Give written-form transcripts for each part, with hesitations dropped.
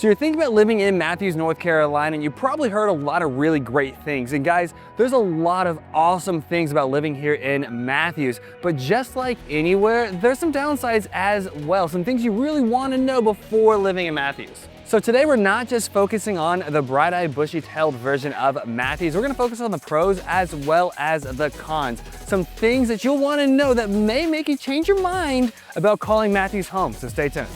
So you're thinking about living in Matthews, North Carolina, and you probably heard a lot of really great things. And guys, there's a lot of awesome things about living here in Matthews, but just like anywhere, there's some downsides as well, some things you really want to know before living in Matthews. So today we're not just focusing on the bright-eyed, bushy-tailed version of Matthews. We're going to focus on the pros as well as the cons. Some things that you'll want to know that may make you change your mind about calling Matthews home, so stay tuned.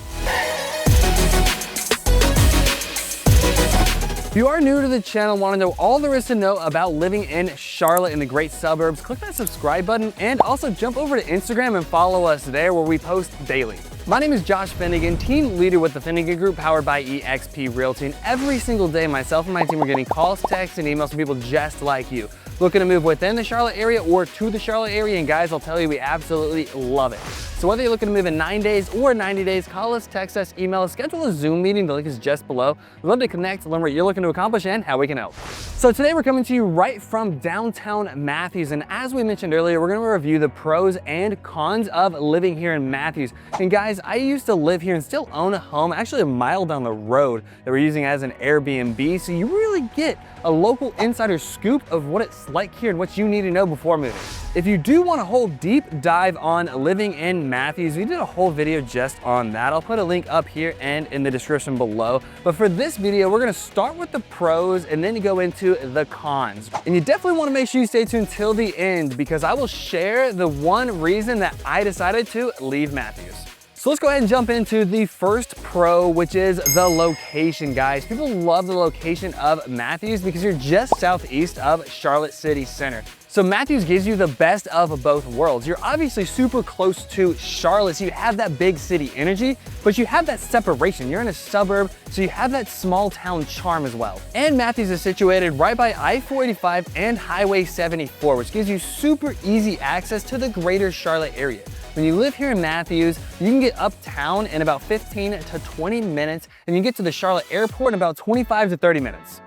If you are new to the channel and want to know all there is to know about living in Charlotte in the great suburbs, click that subscribe button and also jump over to Instagram and follow us there where we post daily. My name is Josh Finnegan, team leader with the Finnegan Group powered by eXp Realty, and every single day myself and my team are getting calls, texts, and emails from people just like you, looking to move within the Charlotte area or to the Charlotte area, and guys, I'll tell you, we absolutely love it. So whether you're looking to move in 9 days or 90 days, call us, text us, email us, schedule a Zoom meeting, the link is just below. We'd love to connect, learn what you're looking to accomplish and how we can help. So today we're coming to you right from downtown Matthews, and as we mentioned earlier, we're gonna review the pros and cons of living here in Matthews. And guys, I used to live here and still own a home, actually a mile down the road that we're using as an Airbnb, so you really get a local insider scoop of what it's like here and what you need to know before moving. If you do want a whole deep dive on living in Matthews, we did a whole video just on that. I'll put a link up here and in the description below. But for this video, we're gonna start with the pros and then go into the cons. And you definitely wanna make sure you stay tuned till the end because I will share the one reason that I decided to leave Matthews. So let's go ahead and jump into the first pro, which is the location, guys. People love the location of Matthews because you're just southeast of Charlotte City Center. So Matthews gives you the best of both worlds. You're obviously super close to Charlotte, so you have that big city energy, but you have that separation. You're in a suburb, so you have that small town charm as well. And Matthews is situated right by I-485 and Highway 74, which gives you super easy access to the greater Charlotte area. When you live here in Matthews, you can get uptown in about 15 to 20 minutes, and you get to the Charlotte airport in about 25 to 30 minutes.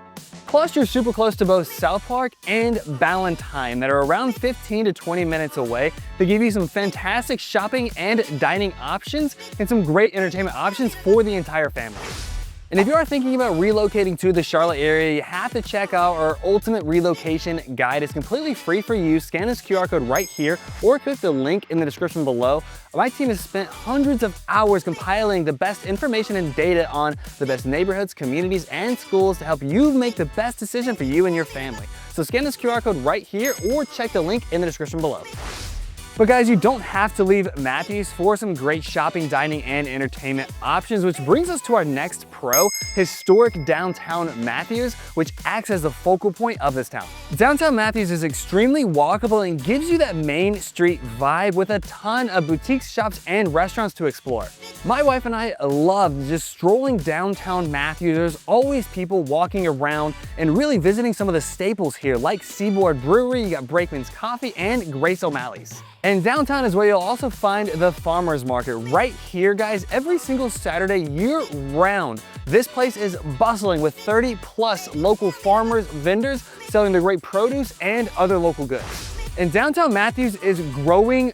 Plus, you're super close to both South Park and Ballantyne that are around 15 to 20 minutes away. They give you some fantastic shopping and dining options and some great entertainment options for the entire family. And if you are thinking about relocating to the Charlotte area, you have to check out our ultimate relocation guide. It's completely free for you. Scan this QR code right here or click the link in the description below. My team has spent hundreds of hours compiling the best information and data on the best neighborhoods, communities, and schools to help you make the best decision for you and your family. So scan this QR code right here or check the link in the description below. But guys, you don't have to leave Matthews for some great shopping, dining, and entertainment options, which brings us to our next pro, historic downtown Matthews, which acts as the focal point of this town. Downtown Matthews is extremely walkable and gives you that Main Street vibe with a ton of boutiques, shops, and restaurants to explore. My wife and I love just strolling downtown Matthews. There's always people walking around and really visiting some of the staples here, like Seaboard Brewery, you got Brakeman's Coffee, and Grace O'Malley's. And downtown is where you'll also find the farmers market right here, guys, every single Saturday year round. This place is bustling with 30 plus local farmers, vendors selling their great produce and other local goods. And downtown Matthews is growing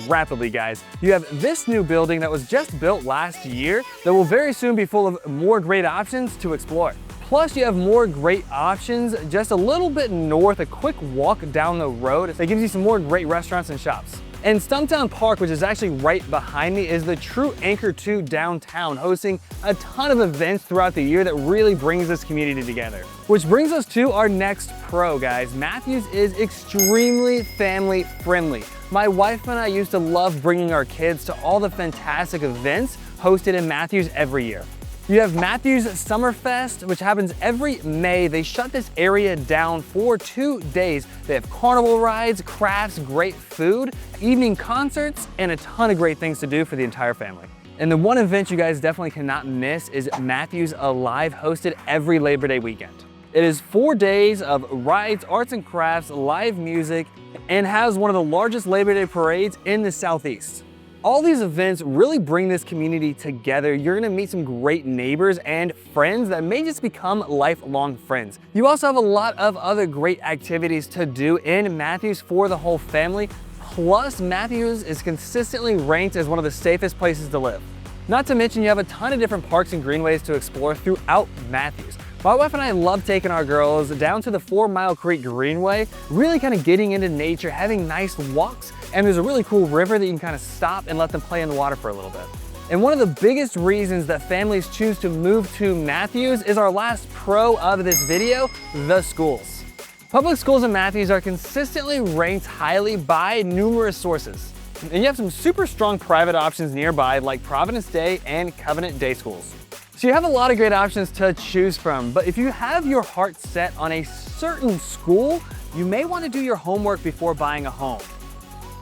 rapidly, guys. You have this new building that was just built last year that will very soon be full of more great options to explore. Plus, you have more great options just a little bit north, a quick walk down the road that gives you some more great restaurants and shops. And Stumptown Park, which is actually right behind me, is the true anchor to downtown, hosting a ton of events throughout the year that really brings this community together. Which brings us to our next pro, guys. Matthews is extremely family friendly. My wife and I used to love bringing our kids to all the fantastic events hosted in Matthews every year. You have Matthews Summerfest, which happens every May. They shut this area down for 2 days. They have carnival rides, crafts, great food, evening concerts, and a ton of great things to do for the entire family. And the one event you guys definitely cannot miss is Matthews Alive, hosted every Labor Day weekend. It is 4 days of rides, arts and crafts, live music, and has one of the largest Labor Day parades in the Southeast. All these events really bring this community together. You're gonna meet some great neighbors and friends that may just become lifelong friends. You also have a lot of other great activities to do in Matthews for the whole family. Plus, Matthews is consistently ranked as one of the safest places to live. Not to mention you have a ton of different parks and greenways to explore throughout Matthews. My wife and I love taking our girls down to the 4 Mile Creek Greenway, really kind of getting into nature, having nice walks, and there's a really cool river that you can kind of stop and let them play in the water for a little bit. And one of the biggest reasons that families choose to move to Matthews is our last pro of this video, the schools. Public schools in Matthews are consistently ranked highly by numerous sources. And you have some super strong private options nearby like Providence Day and Covenant Day schools. So you have a lot of great options to choose from, but if you have your heart set on a certain school, you may want to do your homework before buying a home.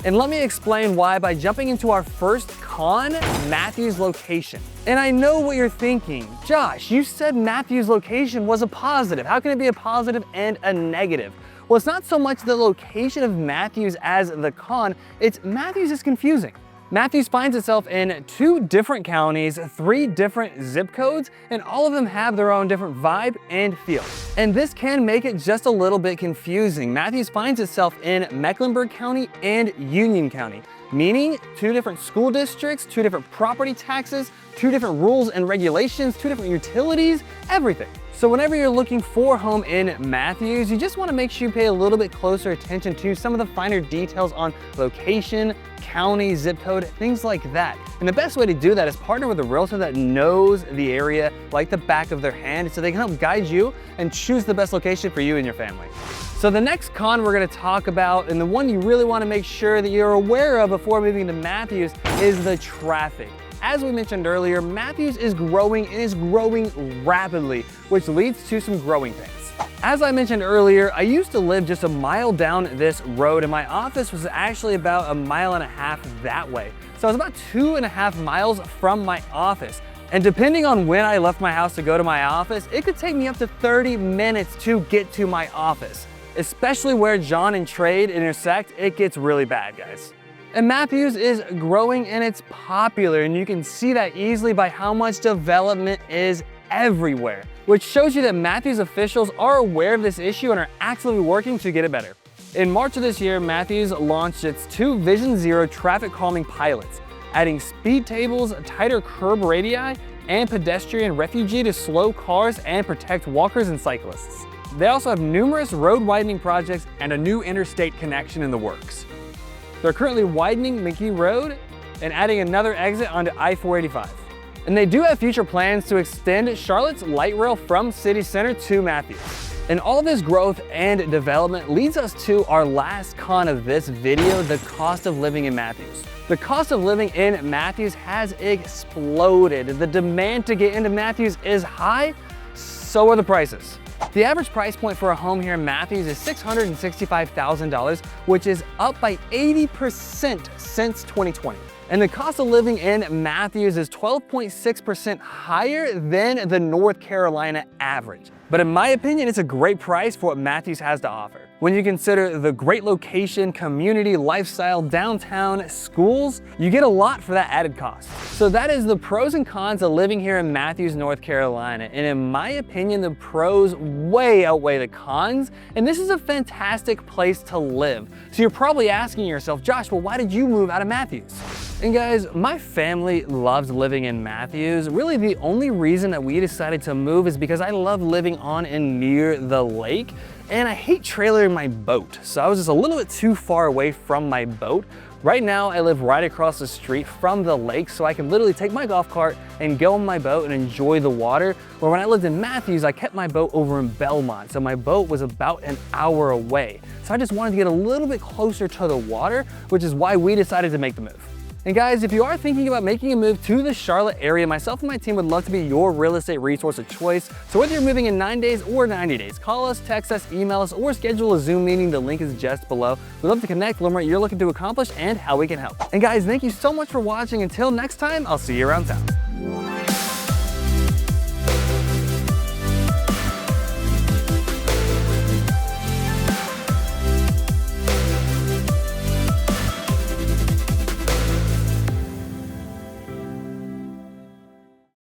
And let me explain why by jumping into our first con, Matthews location. And I know what you're thinking. Josh, you said Matthews location was a positive. How can it be a positive and a negative? Well, it's not so much the location of Matthews as the con, it's Matthews is confusing. Matthews finds itself in 2 different counties, 3 different zip codes, and all of them have their own different vibe and feel. And this can make it just a little bit confusing. Matthews finds itself in Mecklenburg County and Union County, meaning 2 different school districts, 2 different property taxes, 2 different rules and regulations, 2 different utilities, everything. So whenever you're looking for a home in Matthews, you just want to make sure you pay a little bit closer attention to some of the finer details on location, county, zip code, things like that. And the best way to do that is partner with a realtor that knows the area like the back of their hand so they can help guide you and choose the best location for you and your family. So the next con we're going to talk about, and the one you really want to make sure that you're aware of before moving to Matthews, is the traffic. As we mentioned earlier, Matthews is growing and is growing rapidly, which leads to some growing pains. As I mentioned earlier, I used to live just a mile down this road and my office was actually about 1.5 miles that way. So I was about 2.5 miles from my office. And depending on when I left my house to go to my office, it could take me up to 30 minutes to get to my office. Especially where John and Trade intersect, it gets really bad, guys. And Matthews is growing and it's popular, and you can see that easily by how much development is everywhere, which shows you that Matthews officials are aware of this issue and are actively working to get it better. In March of this year, Matthews launched its 2 Vision Zero traffic calming pilots, adding speed tables, tighter curb radii, and pedestrian refugee to slow cars and protect walkers and cyclists. They also have numerous road widening projects and a new interstate connection in the works. They're currently widening McKee Road and adding another exit onto I-485. And they do have future plans to extend Charlotte's light rail from City Center to Matthews. And all this growth and development leads us to our last con of this video, the cost of living in Matthews. The cost of living in Matthews has exploded. The demand to get into Matthews is high, so are the prices. The average price point for a home here in Matthews is $665,000, which is up by 80% since 2020. And the cost of living in Matthews is 12.6% higher than the North Carolina average. But in my opinion, it's a great price for what Matthews has to offer. When you consider the great location, community, lifestyle, downtown, schools, you get a lot for that added cost. So that is the pros and cons of living here in Matthews, North Carolina. And in my opinion, the pros way outweigh the cons. And this is a fantastic place to live. So you're probably asking yourself, Josh, well, why did you move out of Matthews? And guys, my family loves living in Matthews. Really, the only reason that we decided to move is because I love living on and near the lake, and I hate trailering my boat. So I was just a little bit too far away from my boat. Right now, I live right across the street from the lake, so I can literally take my golf cart and go on my boat and enjoy the water. Where when I lived in Matthews, I kept my boat over in Belmont, so my boat was about an hour away. So I just wanted to get a little bit closer to the water, which is why we decided to make the move. And guys, if you are thinking about making a move to the Charlotte area, myself and my team would love to be your real estate resource of choice. So whether you're moving in 9 days or 90 days, call us, text us, email us, or schedule a Zoom meeting. The link is just below. We'd love to connect, learn what you're looking to accomplish, and how we can help. And guys, thank you so much for watching. Until next time, I'll see you around town.